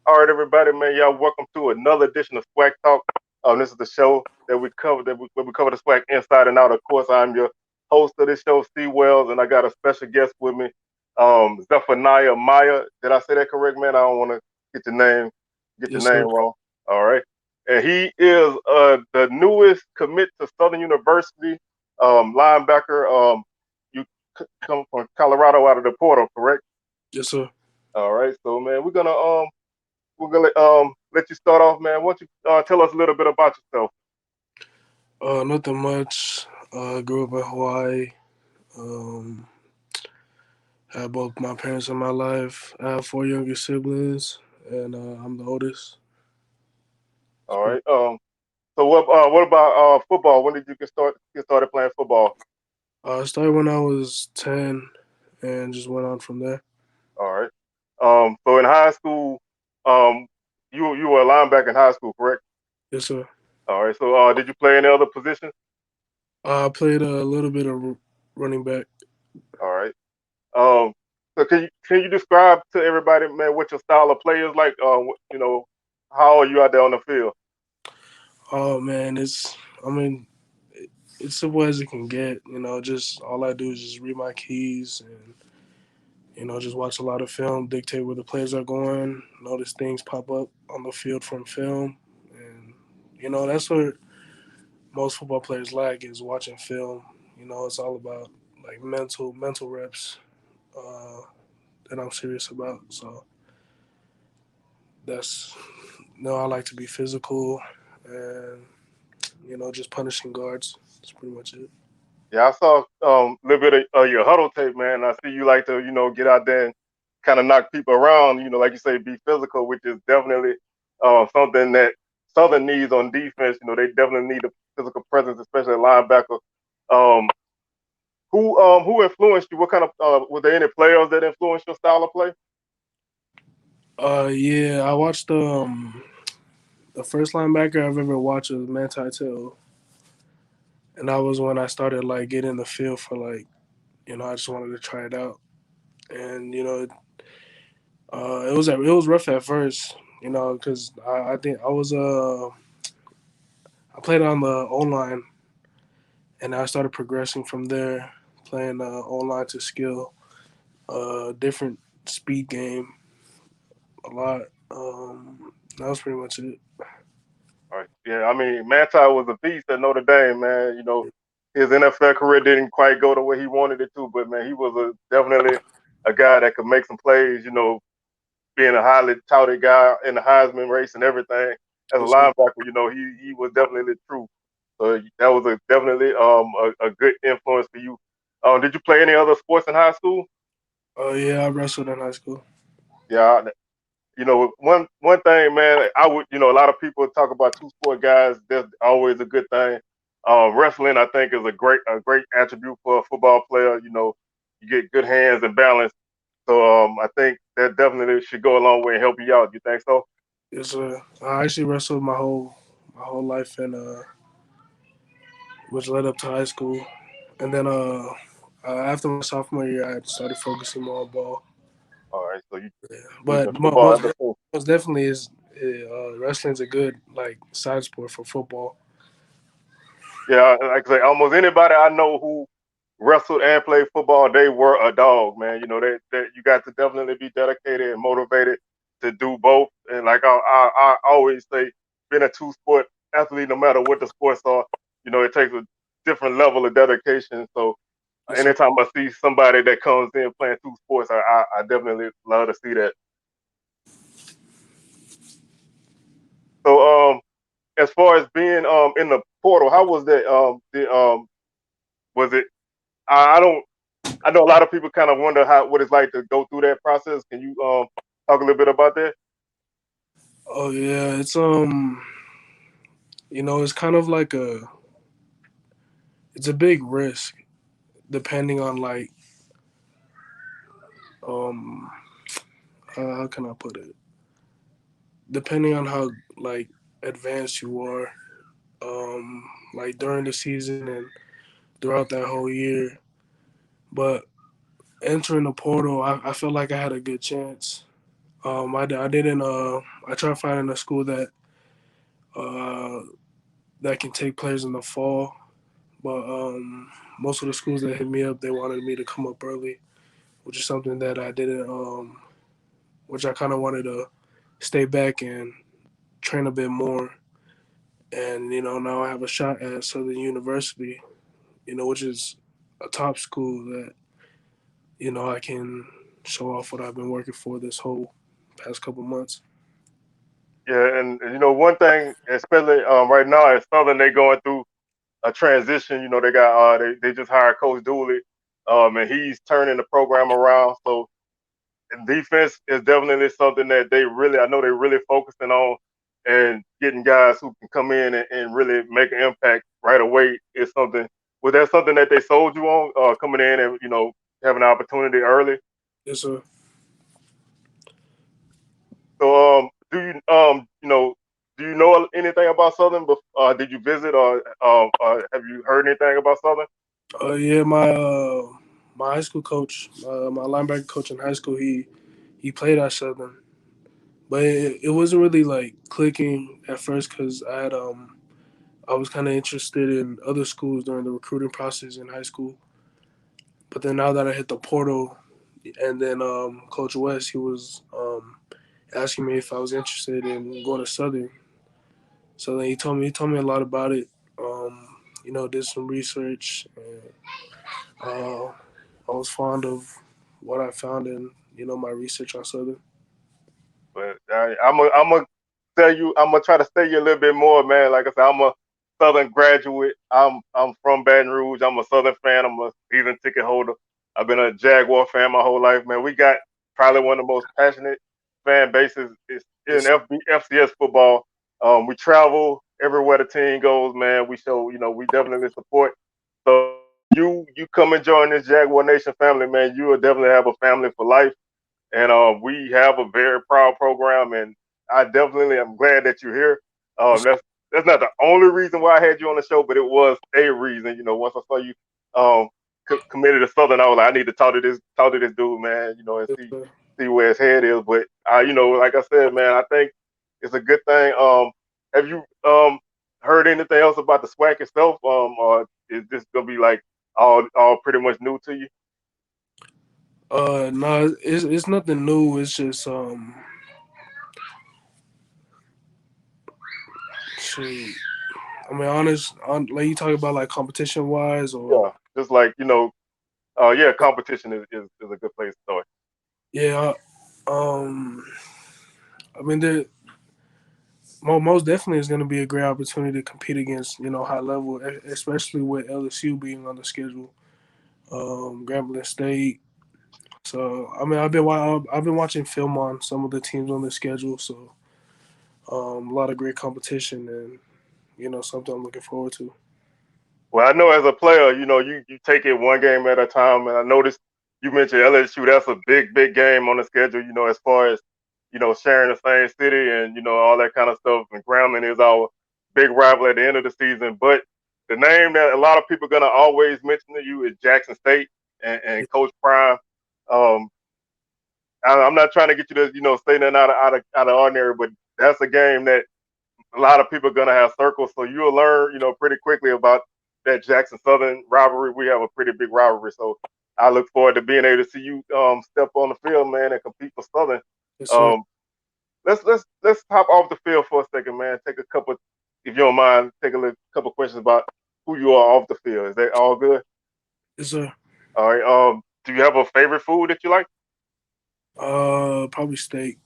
All right, everybody, man, y'all, welcome to another edition of SWACTalk. This is the show that we cover where we cover the SWAC inside and out. Of course, I'm your host of this show, Steve Wells, and I got a special guest with me, Zephaniah Maea. Did I say that correct, man? I don't want to get your name get your Yes, sir. name wrong. All right, and he is the newest commit to Southern University linebacker. You come from Colorado out of the portal, correct? Yes, sir. All right, so man, we're gonna let you start off, man. Why don't you tell us a little bit about yourself? Nothing much. Grew up in Hawaii. Um, had both my parents in my life. I have four younger siblings, and I'm the oldest. All right. So what about football? When did you get started playing football? I started when I was 10, and just went on from there. All right. So in high school, um, you were a linebacker in high school, correct? Yes, sir. All right. So did you play any other positions? I played a little bit of running back. All right. Um, so can you describe to everybody, man, what your style of play is like? How are you out there on the field? Oh man, I mean, it's simple as it can get. Just all I do is just read my keys and just watch a lot of film, dictate where the plays are going, notice things pop up on the field from film, and that's what most football players lack is watching film. It's all about like mental reps uh, that I'm serious about. So that's I like to be physical and just punishing guards. That's pretty much it. Yeah, I saw a little bit of your huddle tape, man. I see you like to, get out there and kind of knock people around. Like you say, be physical, which is definitely something that Southern needs on defense. They definitely need a physical presence, especially a linebacker. Um, who influenced you? What kind of were there any players that influenced your style of play? Yeah, I watched the first linebacker I've ever watched was Manti Te'o, and that was when I started like getting the feel for like I just wanted to try it out, and it was rough at first, because I think I played on the O line, and I started progressing from there, playing O line to skill, different speed game a lot. That was pretty much it. All right. Yeah, I mean, Manti was a beast at Notre Dame, man. His NFL career didn't quite go the way he wanted it to, but man, he was definitely a guy that could make some plays. Being a highly touted guy in the Heisman race and everything. As a Yes, sir. linebacker, he was definitely the truth. So that was definitely a good influence for you. Did you play any other sports in high school? Oh yeah, I wrestled in high school. Yeah, one thing, man, I would, a lot of people talk about two sport guys. That's always a good thing. Wrestling, I think, is a great attribute for a football player. You get good hands and balance. So I think that definitely should go a long way and help you out. You think so? Yes, sir. I actually wrestled my whole life, and which led up to high school, and then after my sophomore year, I started focusing more on ball. All right, so you Yeah. using But football as a tool. most definitely is wrestling's a good like side sport for football. Yeah, like I say, almost anybody I know who wrestled and played football, they were a dog, man. That you got to definitely be dedicated and motivated to do both. And like I always say, being a two sport athlete, no matter what the sports are, it takes a different level of dedication. So Yes, sir. anytime I see somebody that comes in playing two sports, I definitely love to see that. So as far as being in the portal, how was that? Was it? I don't. I know a lot of people kind of wonder what it's like to go through that process. Can you talk a little bit about that? Oh yeah, it's kind of like it's a big risk depending on like um how can I put it? Depending on how like advanced you are, like during the season and throughout that whole year. But entering the portal, I felt like I had a good chance. I didn't. I tried finding a school uh that can take players in the fall, but most of the schools that hit me up, they wanted me to come up early, which is something that I didn't. Which I kind of wanted to stay back and train a bit more. And now I have a shot at Southern University, which is a top school that I can show off what I've been working for this whole past couple months. Yeah, and one thing, especially right now at Southern, they going through a transition. They got they just hired Coach Dooley, and he's turning the program around. So and defense is definitely something that I know they're really focusing on, and getting guys who can come in and really make an impact right away is something. Was that something that they sold you on, coming in and having an opportunity early? Yes, sir. So do you know anything about Southern? Did you visit, or have you heard anything about Southern? Yeah, my high school coach, my linebacker coach in high school, he played at Southern, but it wasn't really like clicking at first because I was kind of interested in other schools during the recruiting process in high school. But then now that I hit the portal, and then Coach West, he was asking me if I was interested in going to Southern. So then he told me a lot about it. Did some research. And, I was fond of what I found in my research on Southern. But I'm gonna tell you, I'm gonna try to stay you a little bit more, man. Like I said, I'm a Southern graduate. I'm from Baton Rouge. I'm a Southern fan. I'm a season ticket holder. I've been a Jaguar fan my whole life, man. We got probably one of the most passionate fan bases is in It's, FCS football. We travel everywhere the team goes, man. We show, we definitely support. So you come and join this Jaguar Nation family, man. You will definitely have a family for life, and we have a very proud program, and I definitely am glad that you're here. it's, That's not the only reason why I had you on the show, but it was a reason. Once I saw you um, committed to Southern, I was like, I need to talk to this dude, man. And it's, see where his head is. But like I said, man, I think it's a good thing. Have you heard anything else about the SWAC itself, or is this gonna be like all pretty much new to you? no, it's nothing new. It's just shoot. I mean, like you talking about like competition wise, or Yeah, just like yeah, competition is a good place to start. yeah. Um, I mean, most definitely is going to be a great opportunity to compete against high level, especially with LSU being on the schedule. Grambling State. So I mean, I've been watching film on some of the teams on the schedule. So a lot of great competition, and something I'm looking forward to. Well, I know as a player, you take it one game at a time, and I noticed you mentioned LSU. That's a big game on the schedule. As far as sharing the same city and all that kind of stuff. And Grambling is our big rival at the end of the season. But the name that a lot of people are gonna always mention to you is Jackson State and Coach Prime. Um, I'm not trying to get you to say nothing out of ordinary, but that's a game that a lot of people are gonna have circles, so you'll learn, pretty quickly about that Jackson Southern rivalry. We have a pretty big rivalry, so I look forward to being able to see you step on the field, man, and compete for Southern. Yes, sir. Um, let's hop off the field for a second, man. Take a couple, if you don't mind, take a couple questions about who you are off the field. Is that all good? Yes, sir. All right. Do you have a favorite food that you like? Probably steak.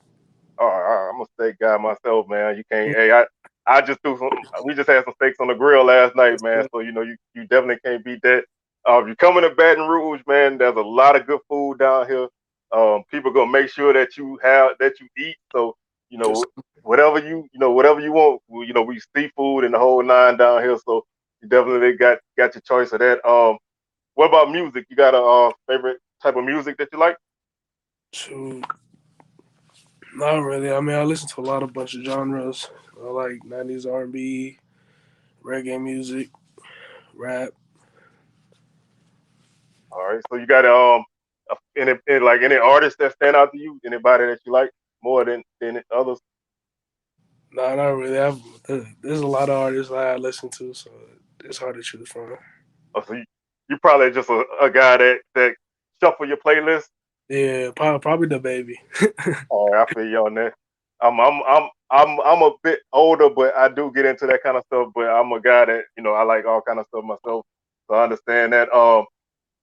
I'm a steak guy myself, man. You can't. Hey, I just threw some. We just had some steaks on the grill last night, Yes, man. sir. So you definitely can't beat that. If you coming to Baton Rouge, man, there's a lot of good food down here. People gonna make sure that you eat. So Yes, whatever you want. We seafood and the whole nine down here. So you definitely got your choice of that. What about music? You got a favorite type of music that you like? sir. Not really. I mean, I listen to a lot of bunch of genres. I like '90s R&B, reggae music, rap. All right. So you got any like any artists that stand out to you? Anybody that you like? more than others? Nah, not really. There's a lot of artists I listen to, so it's hard to choose from. Or so you probably just a guy that shuffle your playlist. Yeah, probably the baby. Oh, I feel you on that. I'm a bit older, but I do get into that kind of stuff. But I'm a guy that I like all kind of stuff myself, so I understand that.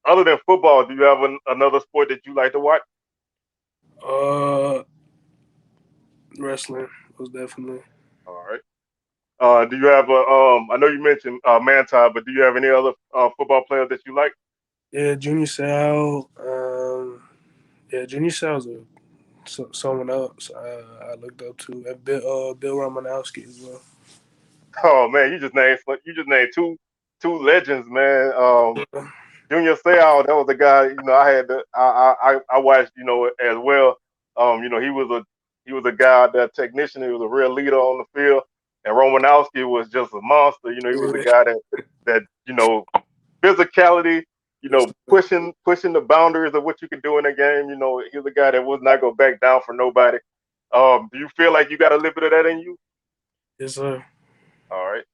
Other than football, do you have another sport that you like to watch? uh, Wrestling was definitely. All right. Do you have a I know you mentioned Manti, but do you have any other football players that you like? Yeah, Junior Seau. Yeah, Junior Seau's someone else I looked up to. And Bill Romanowski as well. Oh man, you just named two legends, man. Yeah, Junior Seau, that was a guy, I had to I watched, as well. He was a guy, that technician, he was a real leader on the field. And Romanowski was just a monster. He was a yeah, guy that physicality, yes, sir. pushing the boundaries of what you can do in a game. He was a guy that was not gonna back down for nobody. Do you feel like you got a little bit of that in you? Yes, sir. All right.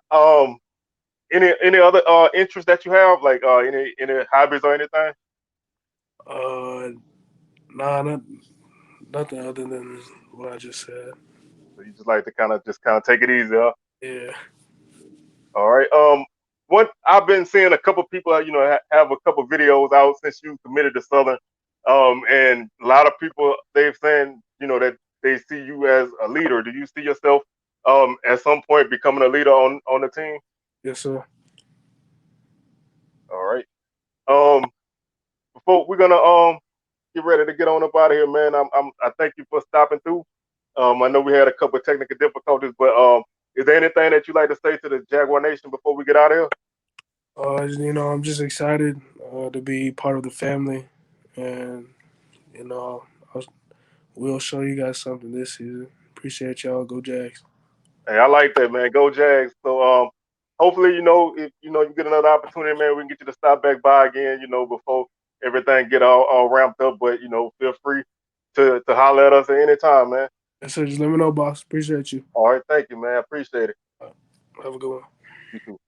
Um, any other interests that you have, like any hobbies or anything? Uh, nah, nothing other than what I just said. So you just like to kind of take it easy, huh? Yeah, All right. What I've been seeing a couple people, have a couple videos out since you committed to Southern, and a lot of people they've saying, that they see you as a leader. Do you see yourself, at some point becoming a leader on the team? yes, sir. All right. Um, before we're gonna get ready to get on up out of here, man. I thank you for stopping through. I know we had a couple of technical difficulties, but is there anything that you like to say to the Jaguar Nation before we get out of here? I'm just excited to be part of the family, and you know, I'll, we'll show you guys something this season. Appreciate y'all. Go Jags. Hey, I like that, man. Go Jags. So hopefully, if you get another opportunity, man, we can get you to stop back by again, before everything get all ramped up. But feel free to holler at us at any time, man. Yes, sir. Just let me know, boss. Appreciate you. All right, thank you, man. Appreciate it. Have a good one. You too.